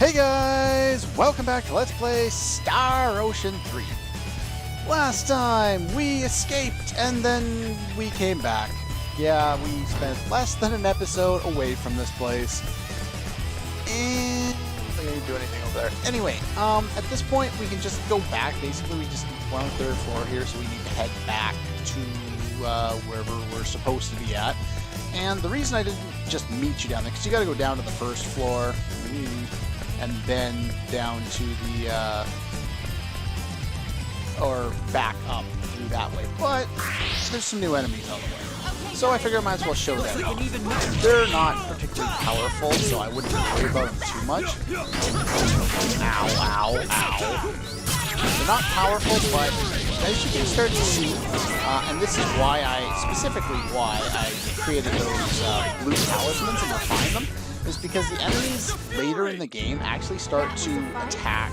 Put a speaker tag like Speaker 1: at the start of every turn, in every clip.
Speaker 1: Hey guys! Welcome back to Let's Play Star Ocean 3. Last time we escaped and then we came back. Yeah, we spent less than an episode away from this place. And I didn't do anything over there. Anyway, at this point we can just go back. Basically, we're on the third floor here, so we need to head back to wherever we're supposed to be at. And the reason I didn't just meet you down there, because you got to go down to the first floor, and then down to the, or back up through that way. But there's some new enemies on the way. So I figured I might as well show them off. They're not particularly powerful, so I wouldn't worry about them too much. Ow, ow, ow. They're not powerful, but as you can start to see, and this is why specifically why I created those blue talismans and refined them, is because the enemies later in the game actually start to attack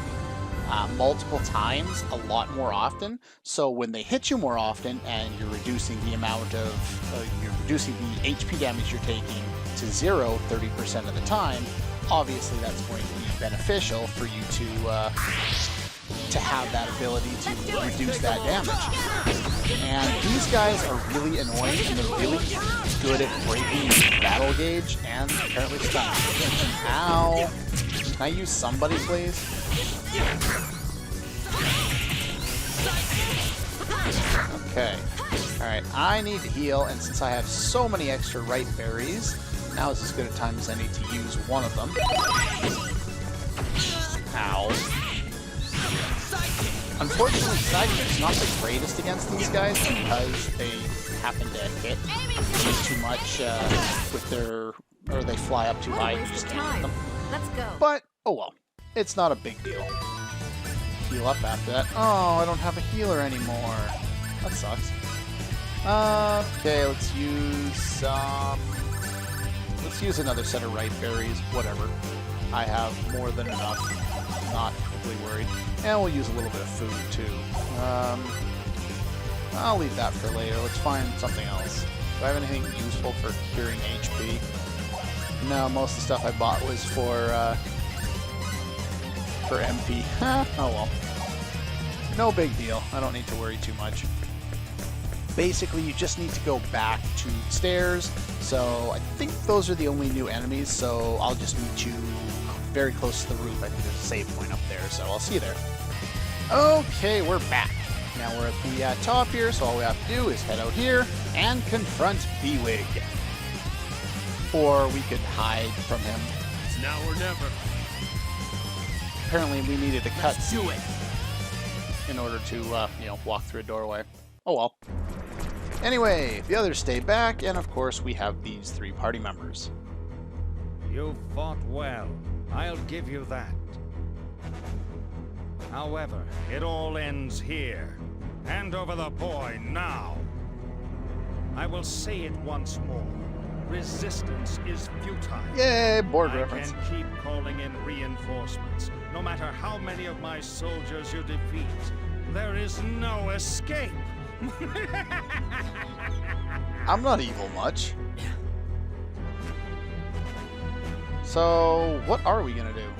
Speaker 1: multiple times a lot more often. So when they hit you more often and you're reducing the amount of, you're reducing the HP damage you're taking to 0 30% of the time, obviously that's going to be beneficial for you to have that ability to reduce that damage. And these guys are really annoying, and they're really good at breaking the battle gauge and apparently stunning. Ow! Can I use somebody, please? Okay. Alright, I need to heal, and since I have so many extra ripe berries, now is as good a time as any to use one of them. Ow. Unfortunately, Sidekicks not the greatest against these guys because they happen to hit too much with their, or they fly up too high and you just can't hit them.
Speaker 2: Let's go.
Speaker 1: But, oh well. It's not a big deal. Heal up after that. Oh, I don't have a healer anymore. That sucks. Okay, let's use another set of ripe berries. Whatever. I have more than enough. Not particularly worried. And we'll use a little bit of food, too. I'll leave that for later. Let's find something else. Do I have anything useful for curing HP? No, most of the stuff I bought was for MP. Oh well. No big deal. I don't need to worry too much. Basically, you just need to go back to the stairs. So I think those are the only new enemies, so I'll just meet you very close to the roof. I think there's a save point up there, so I'll see you there. Okay, we're back. Now we're at the top here, so all we have to do is head out here and confront Biwig. Or we could hide from him.
Speaker 3: It's now or never.
Speaker 1: Apparently we needed a cutscene in order to, you know, walk through a doorway. Oh well. Anyway, the others stay back, and of course we have these three party members.
Speaker 4: You fought well. I'll give you that. However, it all ends here. Hand over the boy now. I will say it once more. Resistance is futile.
Speaker 1: Yay, board reference.
Speaker 4: I can keep calling in reinforcements. No matter how many of my soldiers you defeat, there is no escape.
Speaker 1: I'm not evil much. So, what are we gonna do?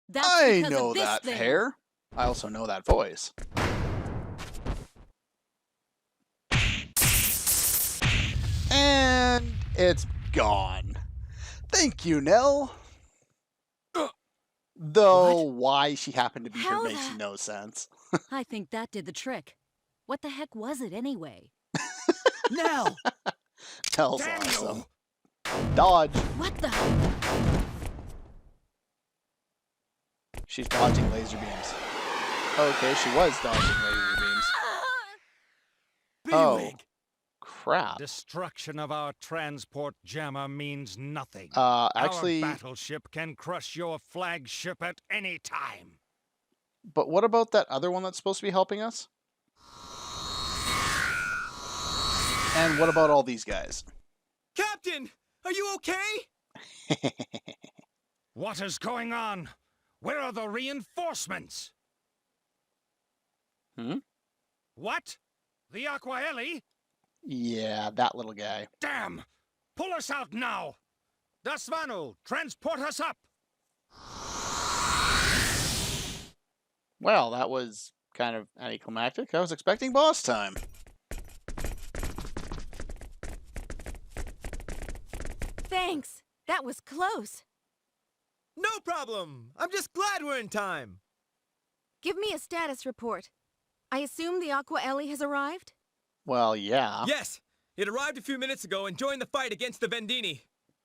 Speaker 2: That's
Speaker 1: I
Speaker 2: because
Speaker 1: know
Speaker 2: of this
Speaker 1: that
Speaker 2: thing.
Speaker 1: hair. I also know that voice. And it's gone. Thank you, Nell. Though why she happened to be here
Speaker 2: How
Speaker 1: makes
Speaker 2: the-
Speaker 1: no sense.
Speaker 2: I think that did the trick. What the heck was it anyway?
Speaker 3: Now!
Speaker 1: Nell's
Speaker 3: Damn
Speaker 1: awesome.
Speaker 3: you!
Speaker 1: Dodge.
Speaker 2: What the?
Speaker 1: She's dodging laser beams. Okay, she was dodging laser beams. Oh,
Speaker 3: Biwig!
Speaker 1: crap.
Speaker 4: Destruction of our transport jammer means nothing.
Speaker 1: Actually,
Speaker 4: Our battleship can crush your flagship at any time.
Speaker 1: but what about that other one that's supposed to be helping us? And what about all these guys?
Speaker 3: Captain! Are you okay?
Speaker 4: What is going on? Where are the reinforcements?
Speaker 1: Hmm?
Speaker 4: What? The Aquaeli?
Speaker 1: Yeah, that little guy.
Speaker 4: Damn! Pull us out now! Dasvanu, transport us up!
Speaker 1: Well, that was kind of anticlimactic. I was expecting boss time.
Speaker 2: Thanks. That was close.
Speaker 3: No problem. I'm just glad we're in time.
Speaker 2: Give me a status report. I assume the Aqua Ellie has arrived?
Speaker 1: Well, yeah.
Speaker 3: Yes, it arrived a few minutes ago and joined the fight against the Vendini.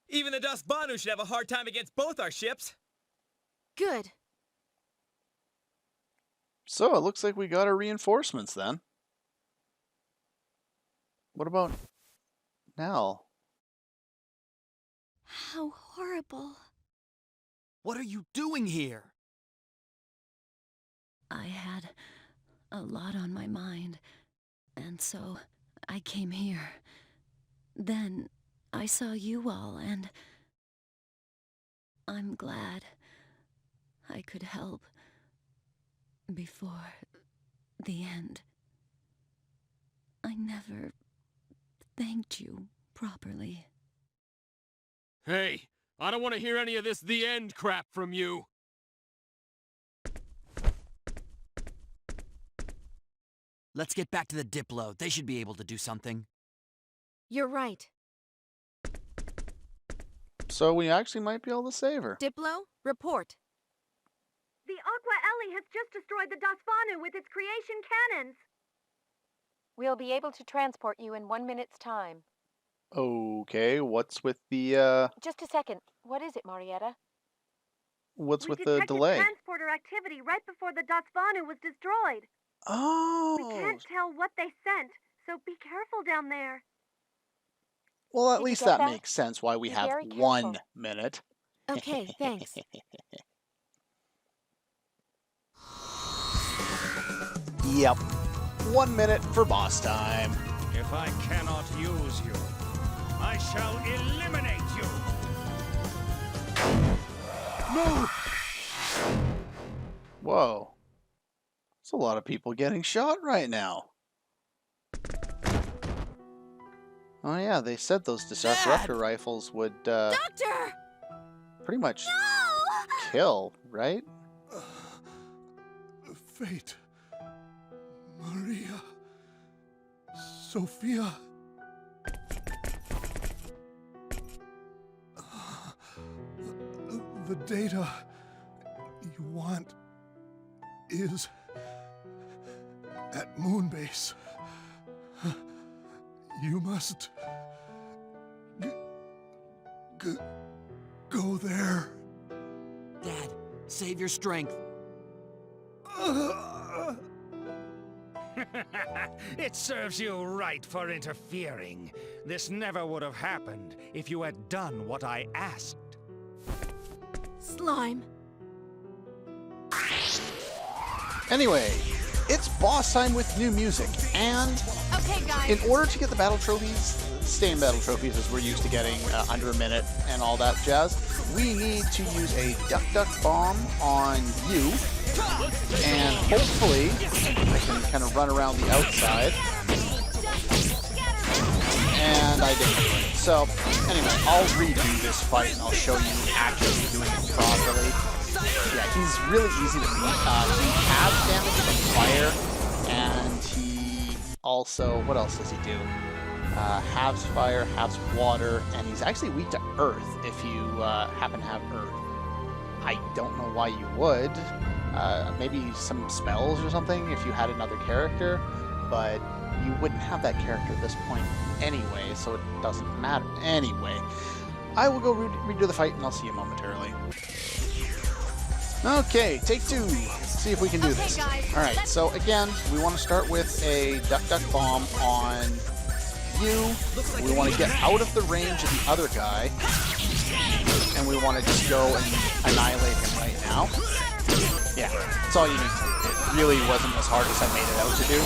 Speaker 3: Even the Dasvanu should have a hard time against both our ships.
Speaker 2: Good.
Speaker 1: So it looks like we got our reinforcements then. What about Nell?
Speaker 2: How horrible.
Speaker 3: What are you doing here?
Speaker 2: I had a lot on my mind, and so I came here. Then I saw you all, and I'm glad I could help before the end. I never thanked you properly.
Speaker 5: Hey, I don't want to hear any of this "the end" crap from you.
Speaker 6: Let's get back to the Diplo. They should be able to do something.
Speaker 2: You're right.
Speaker 1: So we actually might be able to save her.
Speaker 2: Diplo, report.
Speaker 7: The Aqua Ellie has just destroyed the Dasvanu with its creation cannons.
Speaker 8: We'll be able to transport you in 1 minute's time.
Speaker 1: Okay, what's with the
Speaker 8: Just a second. What is it, Marietta?
Speaker 1: what's
Speaker 7: We
Speaker 1: with the
Speaker 7: detected
Speaker 1: delay?
Speaker 7: transporter activity right before the Dasvanu was destroyed. We
Speaker 1: Oh.
Speaker 7: can't tell what they sent, so be careful down there.
Speaker 1: Well, at
Speaker 8: Did you
Speaker 1: least
Speaker 8: get
Speaker 1: that
Speaker 8: that?
Speaker 1: makes sense why we
Speaker 8: Be
Speaker 1: have
Speaker 8: very
Speaker 1: 1
Speaker 8: careful.
Speaker 1: minute.
Speaker 2: Okay, thanks.
Speaker 1: Yep. 1 minute for boss time.
Speaker 4: If I cannot use you, I shall eliminate you!
Speaker 1: No! Whoa. There's a lot of people getting shot right now. Oh yeah, they said those disruptor rifles would
Speaker 2: Doctor!
Speaker 1: pretty much
Speaker 2: No!
Speaker 1: kill, right?
Speaker 9: Fate. Maria. Sophia. The data you want is at Moonbase. You must go there.
Speaker 6: Dad, save your strength.
Speaker 4: It serves you right for interfering. This never would have happened if you had done what I asked.
Speaker 2: Slime.
Speaker 1: Anyway, it's boss time with new music, and
Speaker 2: Okay, guys.
Speaker 1: in order to get the battle trophies, same battle trophies as we're used to getting under a minute and all that jazz, we need to use a Duck Duck Bomb on you, and hopefully I can kind of run around the outside, and I didn't do it. So anyway, I'll redo this fight and I'll show you actually doing it properly. Yeah, he's really easy to beat. He has damage from fire, and he also, what else does he do? Halves fire, halves water, and he's actually weak to earth if you happen to have earth. I don't know why you would. Maybe some spells or something if you had another character, but you wouldn't have that character at this point anyway, so it doesn't matter. Anyway, I will go redo the fight and I'll see you momentarily. Okay, take 2. See if we can do this.
Speaker 2: Guys,
Speaker 1: Alright, so again, we want to start with a Duck Duck Bomb on you. We want to get out of the range of the other guy. And we want to just go and annihilate him right now. Yeah, that's all you need to do. It really wasn't as hard as I made it out to do.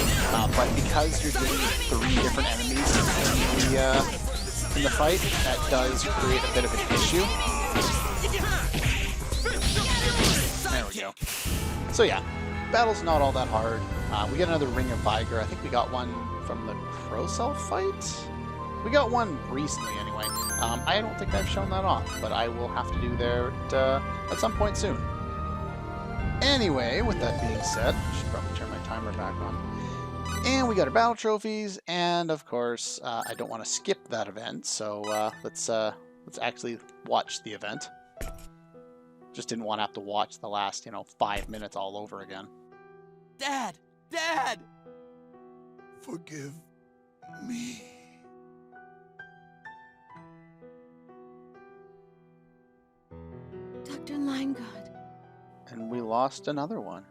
Speaker 1: But because you're dealing with 3 different enemies in the fight, that does create a bit of an issue. There we go. So yeah, battle's not all that hard. We get another Ring of Vigor. I think we got one from the Crow Cell fight? We got one recently, anyway. I don't think I've shown that off, but I will have to do that at some point soon. Anyway, with that being said, I should probably turn my timer back on. And we got our battle trophies, and of course, I don't want to skip that event, so let's actually watch the event. Just didn't want to have to watch the last, 5 minutes all over again.
Speaker 6: Dad! Dad!
Speaker 9: Forgive me.
Speaker 2: Dr. Limegood.
Speaker 1: And we lost another one.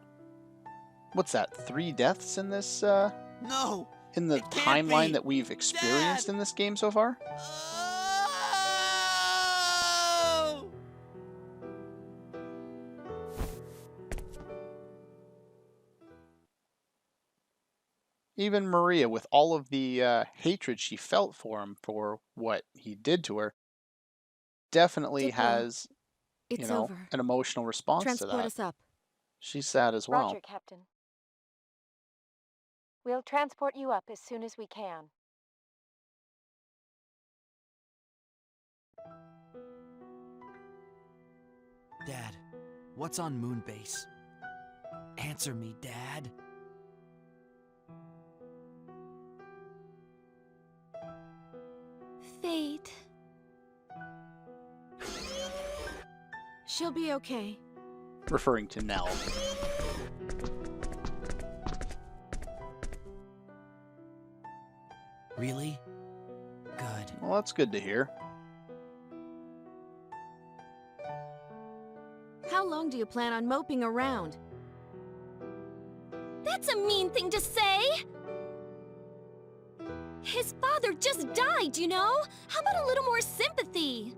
Speaker 1: What's that? 3 deaths in this,
Speaker 6: No!
Speaker 1: in the
Speaker 6: It can't
Speaker 1: timeline
Speaker 6: be.
Speaker 1: that we've experienced in this game so far?
Speaker 6: Oh!
Speaker 1: Even Maria, with all of the hatred she felt for him for what he did to her, definitely
Speaker 8: Diplo,
Speaker 1: has,
Speaker 8: It's over.
Speaker 1: an emotional response to
Speaker 8: Transport
Speaker 1: that.
Speaker 8: us up.
Speaker 1: She's sad as well.
Speaker 8: Roger, Captain. We'll transport you up as soon as we can.
Speaker 6: Dad, what's on Moonbase? Answer me, Dad.
Speaker 2: Fate.
Speaker 8: She'll be okay.
Speaker 1: Referring to Nell.
Speaker 6: Really? Good.
Speaker 1: Well, that's good to hear.
Speaker 8: How long do you plan on moping around?
Speaker 2: That's a mean thing to say! His father just died, you know? How about a little more sympathy?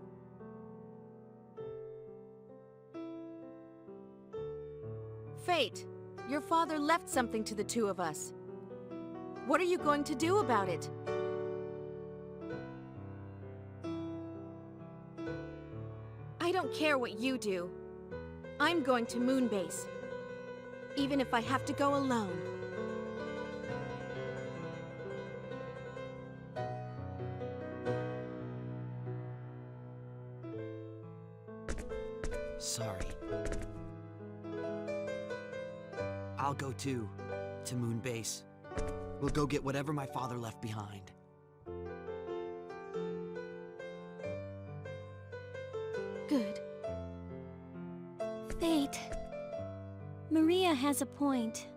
Speaker 8: Fate, your father left something to the two of us. What are you going to do about it? I don't care what you do. I'm going to Moonbase. Even if I have to go alone.
Speaker 6: Sorry. I'll go too, to Moonbase. We'll go get whatever my father left behind.
Speaker 8: Good.
Speaker 2: Fate. Maria has a point.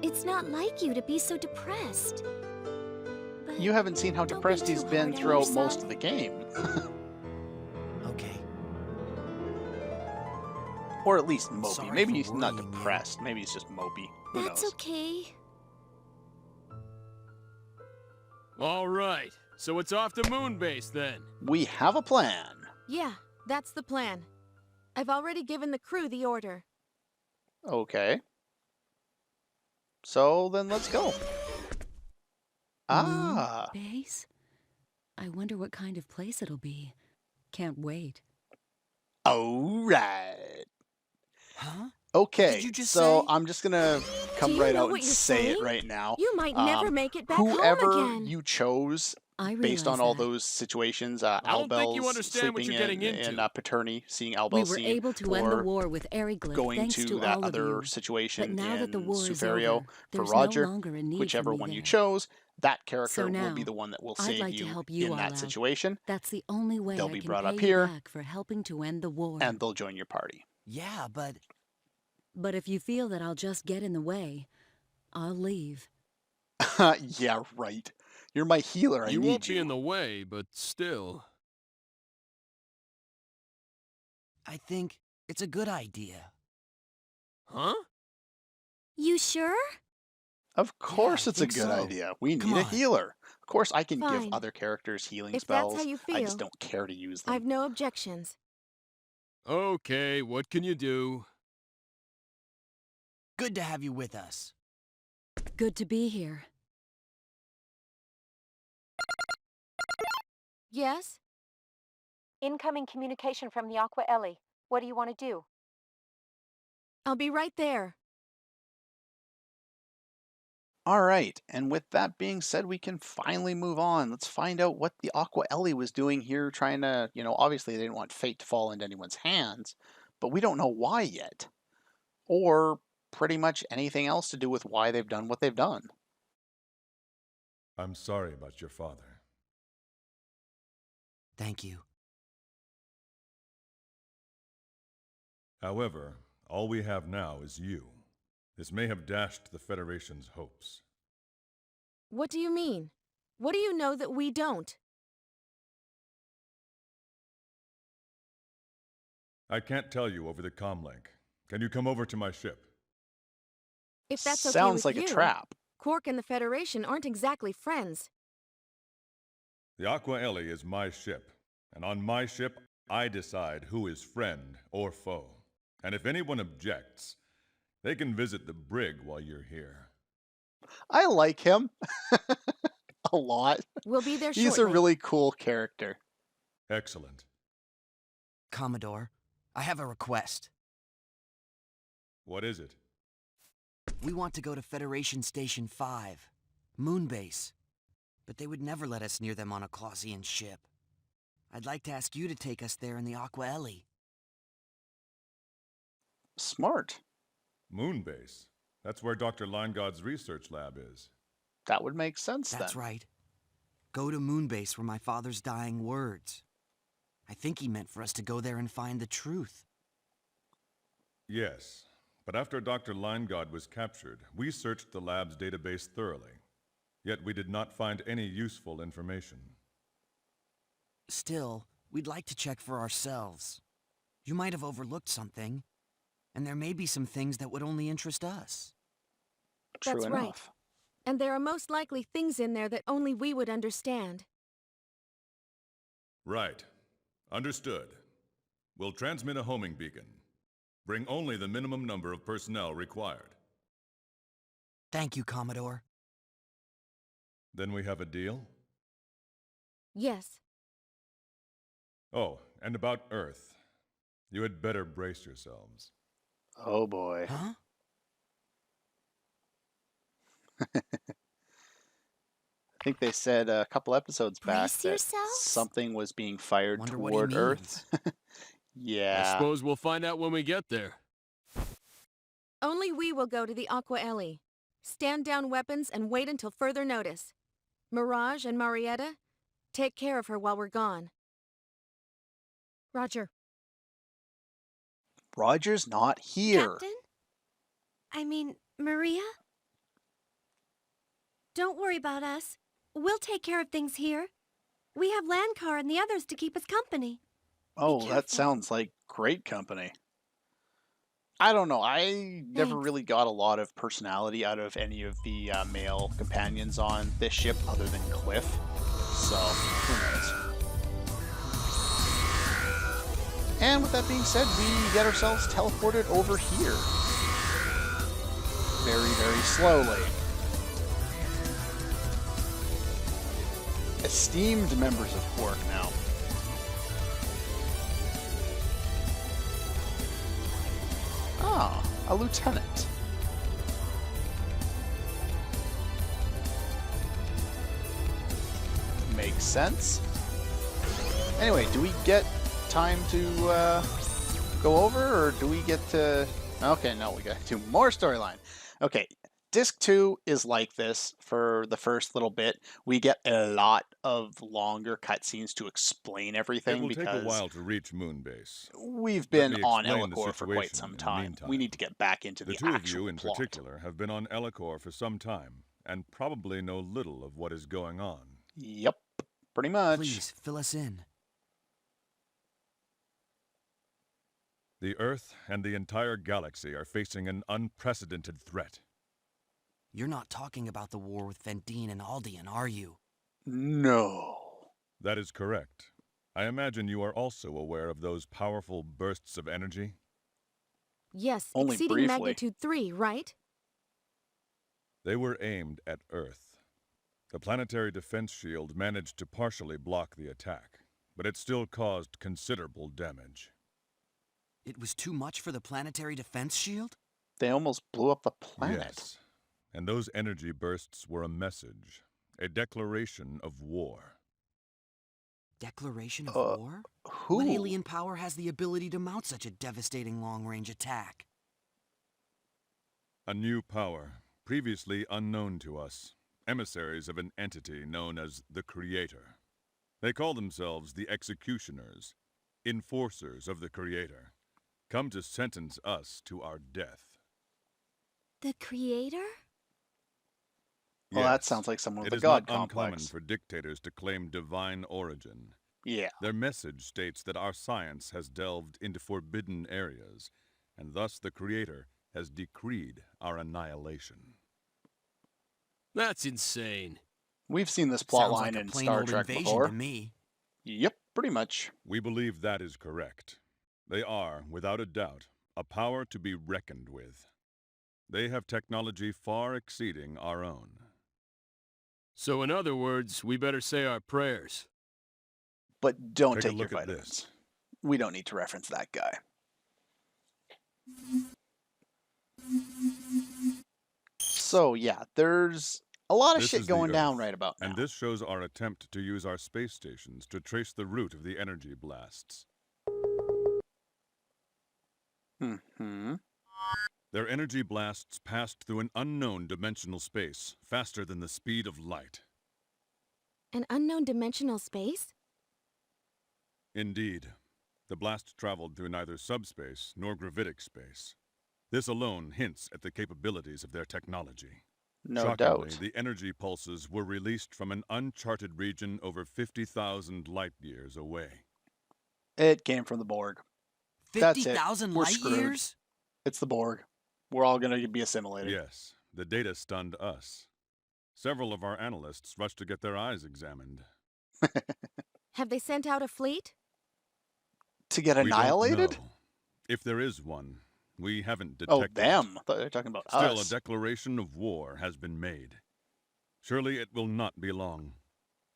Speaker 2: It's not like you to be so depressed. But
Speaker 1: You haven't seen how
Speaker 2: don't be
Speaker 1: depressed
Speaker 2: too
Speaker 1: he's been
Speaker 2: hard on
Speaker 1: throughout
Speaker 2: yourself.
Speaker 1: most of the game.
Speaker 6: Okay.
Speaker 1: Or at least mopey.
Speaker 6: Sorry
Speaker 1: Maybe
Speaker 6: for
Speaker 1: he's not
Speaker 6: worrying you.
Speaker 1: depressed. Maybe he's just mopey. Who
Speaker 2: That's
Speaker 1: knows?
Speaker 2: okay.
Speaker 5: All right, so it's off to Moonbase then.
Speaker 1: We have a plan.
Speaker 8: Yeah, that's the plan. I've already given the crew the order.
Speaker 1: Okay. So then let's go. Ah.
Speaker 2: Base? I wonder what kind of place it'll be. Can't wait.
Speaker 1: All right.
Speaker 6: Huh?
Speaker 1: Okay.
Speaker 6: Did you just
Speaker 1: so
Speaker 6: say-
Speaker 1: I'm just gonna come
Speaker 8: you
Speaker 1: right
Speaker 8: know
Speaker 1: out
Speaker 8: what
Speaker 1: and
Speaker 8: you're
Speaker 1: say it
Speaker 8: saying?
Speaker 1: right now.
Speaker 8: You might never make it back
Speaker 1: Whoever
Speaker 8: home again.
Speaker 1: you chose
Speaker 2: I
Speaker 1: based on
Speaker 2: realize
Speaker 1: all
Speaker 2: that.
Speaker 1: those situations,
Speaker 5: don't think you
Speaker 1: Albel's
Speaker 5: understand what
Speaker 1: sleeping
Speaker 5: you're getting
Speaker 1: in
Speaker 5: into.
Speaker 1: Paterni, seeing
Speaker 2: We
Speaker 1: Albel's
Speaker 2: were
Speaker 1: scene,
Speaker 2: able to end the
Speaker 1: or
Speaker 2: war with Eriglyph
Speaker 1: going
Speaker 2: thanks
Speaker 1: to
Speaker 2: to
Speaker 1: that
Speaker 2: all of
Speaker 1: other
Speaker 2: you.
Speaker 1: situation
Speaker 2: But now
Speaker 1: in
Speaker 2: that the war is
Speaker 1: Suferio
Speaker 2: over,
Speaker 1: for
Speaker 2: there's
Speaker 1: Roger,
Speaker 2: no longer a need
Speaker 1: whichever
Speaker 2: for me
Speaker 1: one you
Speaker 2: there.
Speaker 1: chose, that character
Speaker 2: So
Speaker 1: will
Speaker 2: now,
Speaker 1: be the one that will
Speaker 2: I'd
Speaker 1: save
Speaker 2: like to
Speaker 1: you
Speaker 2: help you
Speaker 1: in
Speaker 2: all
Speaker 1: that
Speaker 2: out.
Speaker 1: situation,
Speaker 2: That's the only way
Speaker 1: They'll
Speaker 2: I
Speaker 1: be
Speaker 2: can
Speaker 1: brought
Speaker 2: pay
Speaker 1: up
Speaker 2: you
Speaker 1: here,
Speaker 2: back for helping to end the war.
Speaker 1: and they'll join your party.
Speaker 6: Yeah, but
Speaker 2: But if you feel that I'll just get in the way, I'll leave.
Speaker 1: Yeah, right. You're my healer. I
Speaker 5: You
Speaker 1: need
Speaker 5: won't be
Speaker 1: you.
Speaker 5: in the way, but still.
Speaker 6: I think it's a good idea.
Speaker 5: Huh?
Speaker 2: You sure?
Speaker 1: Of course
Speaker 6: I
Speaker 1: it's a
Speaker 6: think
Speaker 1: good
Speaker 6: so.
Speaker 1: idea. We
Speaker 6: Come
Speaker 1: need a
Speaker 6: on.
Speaker 1: healer. Of course I can give
Speaker 8: Fine.
Speaker 1: other characters healing
Speaker 8: If that's
Speaker 1: spells.
Speaker 8: how you
Speaker 1: I just
Speaker 8: feel,
Speaker 1: don't care to use them.
Speaker 8: I've no objections.
Speaker 5: Okay, what can you do?
Speaker 6: Good to have you with us.
Speaker 2: Good to be here.
Speaker 8: Yes?
Speaker 7: Incoming communication from the Aqua Ellie. What do you want to do?
Speaker 8: I'll be right there.
Speaker 1: All right, and with that being said, we can finally move on. Let's find out what the Aqua Ellie was doing here, trying to, obviously they didn't want fate to fall into anyone's hands, but we don't know why yet. Or pretty much anything else to do with why they've done what they've done.
Speaker 10: I'm sorry about your father.
Speaker 6: Thank you.
Speaker 10: However, all we have now is you. This may have dashed the Federation's hopes.
Speaker 8: What do you mean? What do you know that we don't?
Speaker 10: I can't tell you over the comlink. Can you come over to my ship?
Speaker 8: If that's okay
Speaker 1: Sounds
Speaker 8: with
Speaker 1: like
Speaker 8: you,
Speaker 1: a trap.
Speaker 8: Quark and the Federation aren't exactly friends.
Speaker 10: The Aqua Ellie is my ship, and on my ship, I decide who is friend or foe. And if anyone objects, they can visit the brig while you're here.
Speaker 1: I like him a lot.
Speaker 8: We'll be there
Speaker 1: He's
Speaker 8: shortly.
Speaker 1: a really cool character.
Speaker 10: Excellent.
Speaker 6: Commodore, I have a request.
Speaker 10: What is it?
Speaker 6: We want to go to Federation Station 5, Moonbase. But they would never let us near them on a Clausian ship. I'd like to ask you to take us there in the Aqua Ellie.
Speaker 1: Smart.
Speaker 10: Moonbase. That's where Dr. Linegod's research lab is.
Speaker 1: That would make sense then.
Speaker 6: That's right. Go to Moonbase for my father's dying words. I think he meant for us to go there and find the truth.
Speaker 10: Yes, but after Dr. Linegod was captured, we searched the lab's database thoroughly. Yet we did not find any useful information.
Speaker 6: Still, we'd like to check for ourselves. You might have overlooked something, and there may be some things that would only interest us.
Speaker 1: True
Speaker 8: That's
Speaker 1: enough.
Speaker 8: right. And there are most likely things in there that only we would understand.
Speaker 10: Right. Understood. We'll transmit a homing beacon. Bring only the minimum number of personnel required.
Speaker 6: Thank you, Commodore.
Speaker 10: Then we have a deal?
Speaker 8: Yes.
Speaker 10: Oh, and about Earth. You had better brace yourselves.
Speaker 1: Oh boy.
Speaker 6: Huh?
Speaker 1: I think they said a couple episodes back
Speaker 2: Brace
Speaker 1: that
Speaker 2: yourselves?
Speaker 1: something was being fired
Speaker 6: Wonder what he
Speaker 1: toward
Speaker 6: means.
Speaker 1: Earth. Yeah.
Speaker 5: I suppose we'll find out when we get there.
Speaker 8: Only we will go to the Aqua Ellie. Stand down weapons and wait until further notice. Mirage and Marietta, take care of her while we're gone. Roger.
Speaker 1: Roger's not here.
Speaker 2: Captain? I mean, Maria? Don't worry about us. We'll take care of things here. We have Landcar and the others to keep us company.
Speaker 1: Oh,
Speaker 2: careful.
Speaker 1: that sounds like great company. I don't know. I never
Speaker 2: Thanks.
Speaker 1: really got a lot of personality out of any of the male companions on this ship other than Cliff. So, who knows? And with that being said, we get ourselves teleported over here. Very, very slowly. Esteemed members of Quark now. Ah, a lieutenant. Makes sense. Anyway, do we get time to go over, or do we get to... Okay, no, we got to do more storyline. Okay, Disc 2 is like this for the first little bit. We get a lot of longer cutscenes to explain everything
Speaker 10: It will
Speaker 1: because
Speaker 10: take a while to reach Moonbase.
Speaker 1: we've
Speaker 10: Let
Speaker 1: been
Speaker 10: me
Speaker 1: on
Speaker 10: explain the
Speaker 1: Ellicor for quite
Speaker 10: situation
Speaker 1: some
Speaker 10: in the
Speaker 1: time.
Speaker 10: meantime.
Speaker 1: We need to get back into
Speaker 10: The
Speaker 1: the
Speaker 10: two of
Speaker 1: actual
Speaker 10: you in
Speaker 1: plot.
Speaker 10: particular have been on Ellicor for some time, and probably know little of what is going on.
Speaker 1: Yep, pretty much.
Speaker 6: Please, fill us in.
Speaker 10: The Earth and the entire galaxy are facing an unprecedented threat.
Speaker 6: You're not talking about the war with Vendine and Aldean, are you?
Speaker 1: No.
Speaker 10: That is correct. I imagine you are also aware of those powerful bursts of energy?
Speaker 8: Yes,
Speaker 1: Only
Speaker 8: exceeding
Speaker 1: briefly.
Speaker 8: magnitude 3, right?
Speaker 10: They were aimed at Earth. The planetary defense shield managed to partially block the attack, but it still caused considerable damage.
Speaker 6: It was too much for the planetary defense shield?
Speaker 1: They almost blew up the planet.
Speaker 10: Yes, And those energy bursts were a message, a declaration of war.
Speaker 6: Declaration of war?
Speaker 1: Who?
Speaker 6: What alien power has the ability to mount such a devastating long-range attack?
Speaker 10: A new power, previously unknown to us, emissaries of an entity known as the Creator. They call themselves the Executioners, enforcers of the Creator, come to sentence us to our death.
Speaker 2: The Creator?
Speaker 1: Well, that
Speaker 10: Yes,
Speaker 1: sounds like someone with
Speaker 10: it
Speaker 1: a
Speaker 10: is
Speaker 1: god
Speaker 10: not uncommon
Speaker 1: complex.
Speaker 10: for dictators to claim divine origin.
Speaker 1: Yeah.
Speaker 10: Their message states that our science has delved into forbidden areas, and thus the Creator has decreed our annihilation.
Speaker 5: That's insane.
Speaker 1: We've seen this
Speaker 6: Sounds
Speaker 1: plotline
Speaker 6: like a
Speaker 1: in
Speaker 6: plain
Speaker 1: Star
Speaker 6: old
Speaker 1: Trek
Speaker 6: invasion
Speaker 1: before.
Speaker 6: to me.
Speaker 1: Yep, pretty much.
Speaker 10: We believe that is correct. They are, without a doubt, a power to be reckoned with. They have technology far exceeding our own.
Speaker 5: So in other words, we better say our prayers.
Speaker 1: But don't
Speaker 10: Take a
Speaker 1: take your
Speaker 10: look at
Speaker 1: vitamins.
Speaker 10: this.
Speaker 1: We don't need to reference that guy. So yeah, there's a lot of
Speaker 10: This
Speaker 1: shit
Speaker 10: is the
Speaker 1: going down
Speaker 10: Earth,
Speaker 1: right about now.
Speaker 10: And this shows our attempt to use our space stations to trace the route of the energy blasts.
Speaker 1: Mm-hmm.
Speaker 10: Their energy blasts passed through an unknown dimensional space, faster than the speed of light.
Speaker 8: An unknown dimensional space?
Speaker 10: Indeed. The blast traveled through neither subspace nor gravitic space. This alone hints at the capabilities of their technology.
Speaker 1: No
Speaker 10: Shockingly,
Speaker 1: doubt.
Speaker 10: the energy pulses were released from an uncharted region over 50,000 light-years away.
Speaker 1: It came from the Borg. That's it.
Speaker 6: 50,000
Speaker 1: We're
Speaker 6: light
Speaker 1: screwed.
Speaker 6: years?
Speaker 1: It's the Borg. We're all going to be assimilated.
Speaker 10: Yes, the data stunned us. Several of our analysts rushed to get their eyes examined.
Speaker 8: Have they sent out a fleet?
Speaker 1: To get
Speaker 10: We don't
Speaker 1: annihilated?
Speaker 10: know. If there is one, we haven't
Speaker 1: Oh,
Speaker 10: detected it.
Speaker 1: them. I thought they were talking about
Speaker 10: Still,
Speaker 1: us.
Speaker 10: a declaration of war has been made. Surely it will not be long.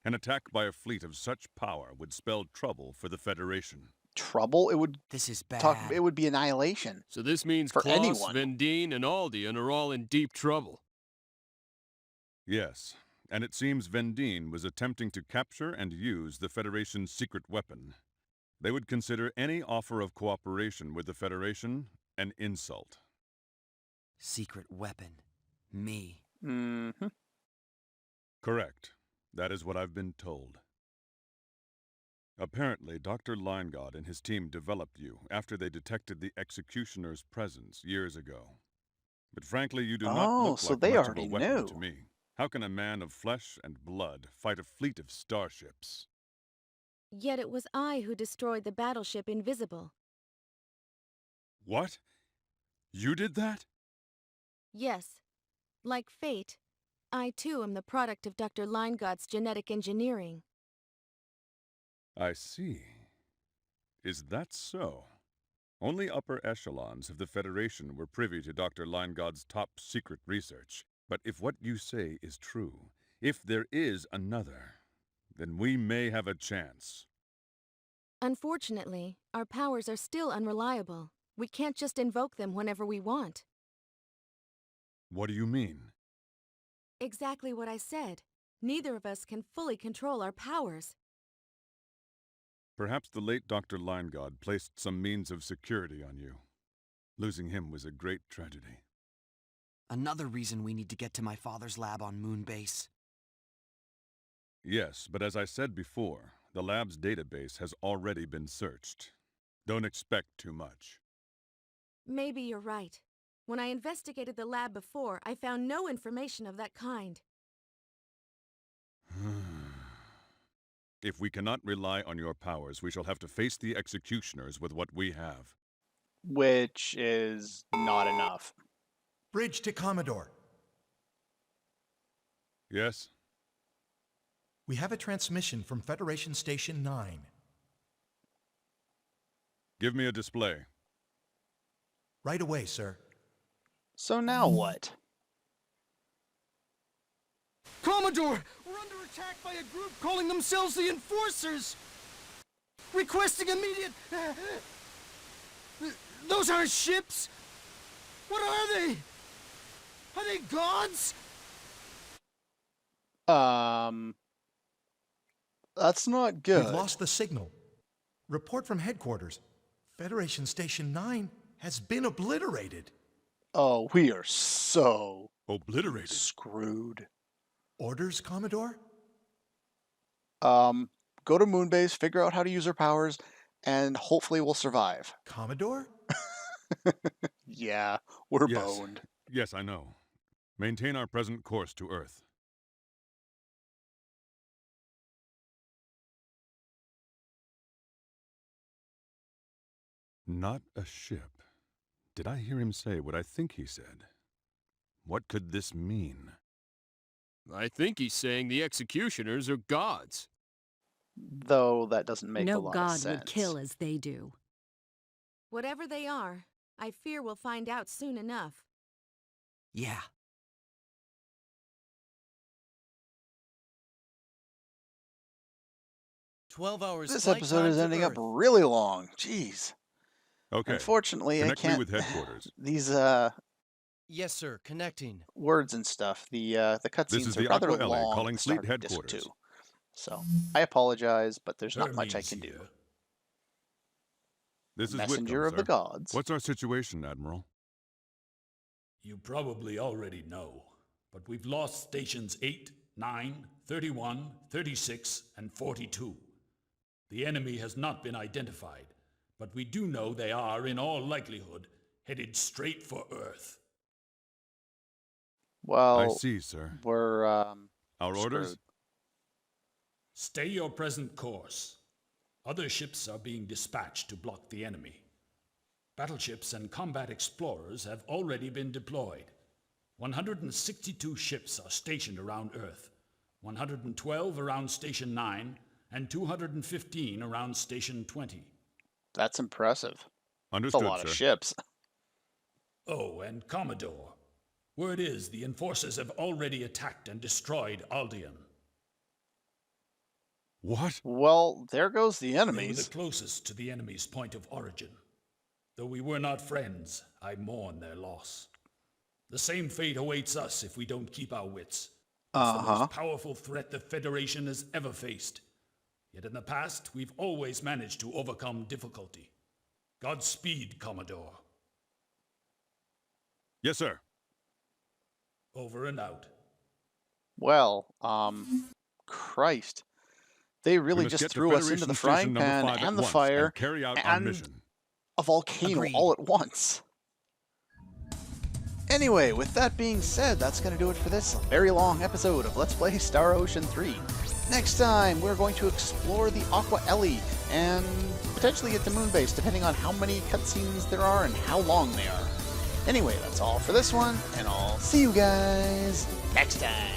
Speaker 10: An attack by a fleet of such power would spell trouble for the Federation.
Speaker 1: Trouble? It would
Speaker 6: This is bad.
Speaker 1: it would be annihilation.
Speaker 5: So this means
Speaker 1: For
Speaker 5: Klaus,
Speaker 1: anyone.
Speaker 5: Vendine, and Aldean are all in deep trouble.
Speaker 10: Yes, and it seems Vendine was attempting to capture and use the Federation's secret weapon. They would consider any offer of cooperation with the Federation an insult.
Speaker 6: Secret weapon. Me.
Speaker 1: Mm-hmm.
Speaker 10: Correct. That is what I've been told. Apparently, Dr. Linegaud and his team developed you after they detected the Executioner's presence years ago. But frankly, you do not
Speaker 1: Oh,
Speaker 10: look
Speaker 1: so
Speaker 10: like
Speaker 1: they
Speaker 10: much of
Speaker 1: already
Speaker 10: a weapon
Speaker 1: knew.
Speaker 10: to me. How can a man of flesh and blood fight a fleet of starships?
Speaker 8: Yet it was I who destroyed the battleship Invisible.
Speaker 10: What? You did that?
Speaker 8: Yes. Like fate, I too am the product of Dr. Linegaud's genetic engineering.
Speaker 10: I see. Is that so? Only upper echelons of the Federation were privy to Dr. Linegaud's top-secret research. But if what you say is true, if there is another, then we may have a chance.
Speaker 8: Unfortunately, our powers are still unreliable. We can't just invoke them whenever we want.
Speaker 10: What do you mean?
Speaker 8: Exactly what I said. Neither of us can fully control our powers.
Speaker 10: Perhaps the late Dr. Linegaud placed some means of security on you. Losing him was a great tragedy.
Speaker 6: Another reason we need to get to my father's lab on Moonbase.
Speaker 10: Yes, but as I said before, the lab's database has already been searched. Don't expect too much.
Speaker 8: Maybe you're right. When I investigated the lab before, I found no information of that kind.
Speaker 10: If we cannot rely on your powers, we shall have to face the Executioners with what we have.
Speaker 1: Which is not enough.
Speaker 9: Bridge to Commodore.
Speaker 10: Yes?
Speaker 9: We have a transmission from Federation Station 9.
Speaker 10: Give me a display.
Speaker 9: Right away, sir.
Speaker 1: So now what?
Speaker 11: Commodore! We're under attack by a group calling themselves the Enforcers! Requesting immediate... Those aren't ships! What are they? Are they gods?
Speaker 1: That's not good.
Speaker 9: We've lost the signal. Report from headquarters. Federation Station 9 has been obliterated.
Speaker 1: Oh, we are so
Speaker 5: Obliterated.
Speaker 1: screwed.
Speaker 9: Orders, Commodore?
Speaker 1: Go to Moonbase, figure out how to use her powers, and hopefully we'll survive.
Speaker 9: Commodore?
Speaker 1: Yeah, we're
Speaker 10: Yes.
Speaker 1: boned.
Speaker 10: Yes, I know. Maintain our present course to Earth. Not a ship. Did I hear him say what I think he said? What could this mean?
Speaker 5: I think he's saying the executioners are gods.
Speaker 1: Though that doesn't make a
Speaker 2: No
Speaker 1: lot of
Speaker 2: god
Speaker 1: sense.
Speaker 2: would kill as they do.
Speaker 8: Whatever they are, I fear we'll find out soon enough.
Speaker 6: Yeah.
Speaker 1: This episode is ending up really long. Jeez.
Speaker 10: Okay.
Speaker 1: Unfortunately,
Speaker 10: Connect
Speaker 1: I can't.
Speaker 10: me with headquarters.
Speaker 1: These
Speaker 11: Yes, sir. Connecting.
Speaker 1: words and stuff. The
Speaker 10: This
Speaker 1: cutscenes
Speaker 10: is
Speaker 1: are
Speaker 10: the
Speaker 1: rather
Speaker 10: Aqua Ellie
Speaker 1: long.
Speaker 10: calling
Speaker 1: at the start
Speaker 10: fleet
Speaker 1: of disc
Speaker 10: headquarters.
Speaker 1: 2. So I apologize, but there's not much I
Speaker 12: Hermes
Speaker 1: can do.
Speaker 12: here.
Speaker 10: This is
Speaker 1: Messenger
Speaker 10: Whitcomb,
Speaker 1: of the
Speaker 10: sir.
Speaker 1: gods.
Speaker 10: What's our situation, Admiral?
Speaker 12: You probably already know, but we've lost stations 8, 9, 31, 36, and 42. The enemy has not been identified, but we do know they are, in all likelihood, headed straight for Earth.
Speaker 1: Well,
Speaker 10: I see, sir.
Speaker 1: we're
Speaker 10: Our
Speaker 1: screwed.
Speaker 10: orders?
Speaker 12: Stay your present course. Other ships are being dispatched to block the enemy. Battleships and combat explorers have already been deployed. 162 ships are stationed around Earth, 112 around Station 9, and 215 around Station 20.
Speaker 1: That's impressive. That's a
Speaker 10: Understood,
Speaker 1: lot
Speaker 10: sir.
Speaker 1: of ships.
Speaker 12: Oh, and Commodore. Word is the enforcers have already attacked and destroyed Aldean.
Speaker 10: What?
Speaker 1: Well, there goes the
Speaker 12: They were
Speaker 1: enemies.
Speaker 12: the closest to the enemy's point of origin. Though we were not friends, I mourn their loss. The same fate awaits us if we don't keep our wits. It's the most powerful threat the Federation has ever faced. Yet in the past, we've always managed to overcome difficulty. Godspeed, Commodore.
Speaker 10: Yes, sir.
Speaker 12: Over and out.
Speaker 1: Well, Christ. They
Speaker 10: We
Speaker 1: really
Speaker 10: must
Speaker 1: just
Speaker 10: get to
Speaker 1: threw us into
Speaker 10: Federation
Speaker 1: the
Speaker 10: Station
Speaker 1: frying
Speaker 10: number
Speaker 1: pan
Speaker 10: 5 at
Speaker 1: and the
Speaker 10: once
Speaker 1: fire
Speaker 10: and carry out our
Speaker 1: and
Speaker 10: mission.
Speaker 1: a volcano
Speaker 6: Agreed.
Speaker 1: all at once. Anyway, with that being said, that's going to do it for this very long episode of Let's Play Star Ocean 3. Next time, we're going to explore the Aqua Ellie and potentially get to Moonbase, depending on how many cutscenes there are and how long they are. Anyway, that's all for this one, and I'll see you guys next time.